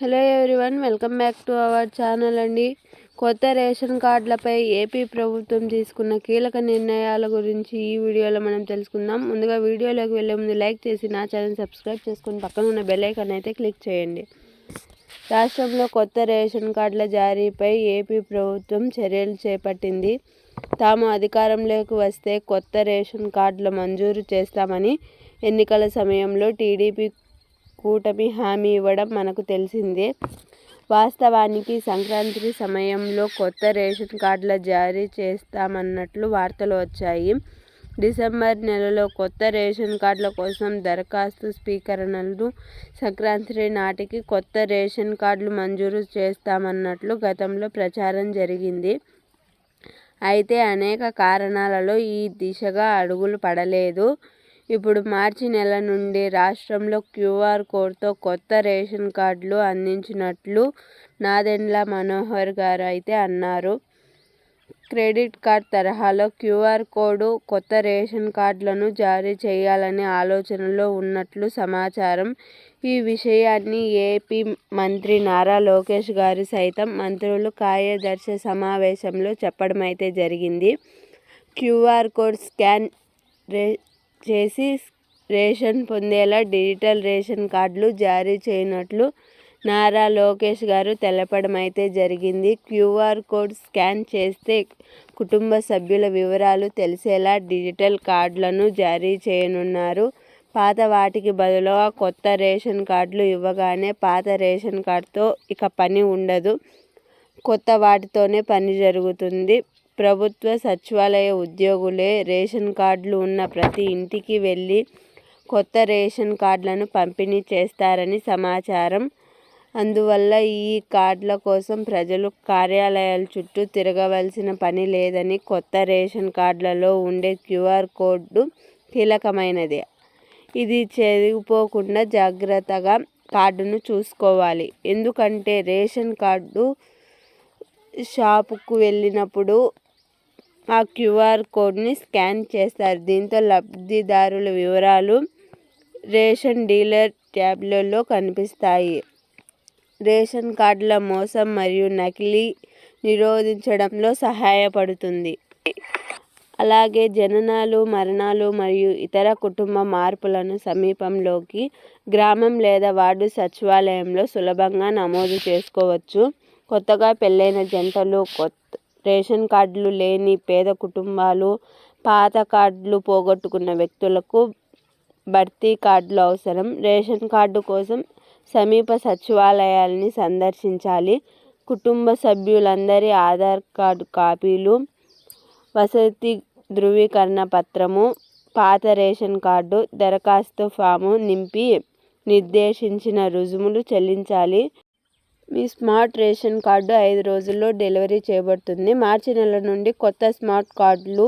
Hello everyone, welcome back to our channel అండి. కొత్త ration కార్డులపై AP ప్రభుత్వం తీసుకున్న కీలక నిర్ణయాల గురించి ఈ వీడియోలో మనం తెలుసుకుందాం. ముందుగా వీడియోలోకి వెళ్ళే ముందు లైక్ చేసి నా ఛానల్ సబ్స్క్రైబ్ చేసుకుని పక్కన ఉన్న బెల్ ఐకాన్ అయితే క్లిక్ చేయండి. రాష్ట్రంలో కొత్త రేషన్ కార్డుల జారీపై ఏపీ ప్రభుత్వం చర్యలు చేపట్టింది. తాము అధికారంలోకి వస్తే కొత్త రేషన్ కార్డుల మంజూరు చేస్తామని ఎన్నికల సమయంలో టీడీపీ కూటమి హామీ ఇవ్వడం మనకు తెలిసిందే. వాస్తవానికి సంక్రాంతి సమయంలో కొత్త రేషన్ కార్డుల జారీ చేస్తామన్నట్లు వార్తలు వచ్చాయి. డిసెంబర్ నెలలో కొత్త రేషన్ కార్డుల కోసం దరఖాస్తు స్వీకరణలు, సంక్రాంతి నాటికి కొత్త రేషన్ కార్డులు మంజూరు చేస్తామన్నట్లు గతంలో ప్రచారం జరిగింది. అయితే అనేక కారణాలలో ఈ దిశగా అడుగులు పడలేదు. ఇప్పుడు మార్చి నెల నుండి రాష్ట్రంలో క్యూఆర్ కోడ్తో కొత్త రేషన్ కార్డులు అందించినట్లు నాదెండ్ల మనోహర్ గారు అయితే అన్నారు. క్రెడిట్ కార్డ్ తరహాలో క్యూఆర్ కోడ్ కొత్త రేషన్ కార్డులను జారీ చేయాలనే ఆలోచనలో ఉన్నట్లు సమాచారం. ఈ విషయాన్ని ఏపీ మంత్రి నారా లోకేష్ గారు సైతం మంత్రులు కార్యదర్శి సమావేశంలో చెప్పడం అయితే జరిగింది. క్యూఆర్ కోడ్ స్కాన్ చేసి రేషన్ పొందేలా డిజిటల్ రేషన్ కార్డులు జారీ చేయనున్నట్లు నారా లోకేష్ గారు తెలపడం అయితే జరిగింది. క్యూఆర్ కోడ్ స్కాన్ చేస్తే కుటుంబ సభ్యుల వివరాలు తెలిసేలా డిజిటల్ కార్డులను జారీ చేయనున్నారు. పాత వాటికి బదులుగా కొత్త రేషన్ కార్డులు ఇవ్వగానే పాత రేషన్ కార్డుతో ఇక పని ఉండదు, కొత్త వాటితోనే పని జరుగుతుంది. ప్రభుత్వ సచివాలయ ఉద్యోగులే రేషన్ కార్డులు ఉన్న ప్రతి ఇంటికి వెళ్ళి కొత్త రేషన్ కార్డులను పంపిణీ చేస్తారని సమాచారం. అందువల్ల ఈ కార్డుల కోసం ప్రజలు కార్యాలయాల చుట్టూ తిరగవలసిన పని లేదని, కొత్త రేషన్ కార్డులలో ఉండే క్యూఆర్ కోడ్ కీలకమైనది. ఇది చెరిగిపోకుండా జాగ్రత్తగా కార్డును చూసుకోవాలి. ఎందుకంటే రేషన్ కార్డు షాపుకు వెళ్ళినప్పుడు ఆ క్యూఆర్ కోడ్ని స్కాన్ చేస్తారు. దీంతో లబ్ధిదారుల వివరాలు రేషన్ డీలర్ ట్యాబ్లలో కనిపిస్తాయి. రేషన్ కార్డుల మోసం మరియు నకిలీ నిరోధించడంలో సహాయపడుతుంది. అలాగే జననాలు, మరణాలు మరియు ఇతర కుటుంబ మార్పులను సమీపంలోకి గ్రామం లేదా వార్డు సచివాలయంలో సులభంగా నమోదు చేసుకోవచ్చు. కొత్తగా పెళ్ళైన జంటలు, కొత్త రేషన్ కార్డులు లేని పేద కుటుంబాలు, పాత కార్డులు పోగొట్టుకున్న వ్యక్తులకు భర్తీ కార్డులు అవసరం. రేషన్ కార్డు కోసం సమీప సచివాలయాల్ని సందర్శించాలి. కుటుంబ సభ్యులందరి ఆధార్ కార్డు కాపీలు, వసతి ధృవీకరణ పత్రము, పాత రేషన్ కార్డు దరఖాస్తు ఫాము నింపి నిర్దేశించిన రుజువులు చెల్లించాలి. మీ స్మార్ట్ రేషన్ కార్డు 5 రోజుల్లో డెలివరీ చేయబడుతుంది. మార్చి నెల నుండి కొత్త స్మార్ట్ కార్డులు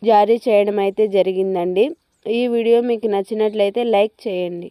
జారీ చేయడం అయితే జరిగిందండి. ఈ వీడియో మీకు నచ్చినట్లయితే లైక్ చేయండి.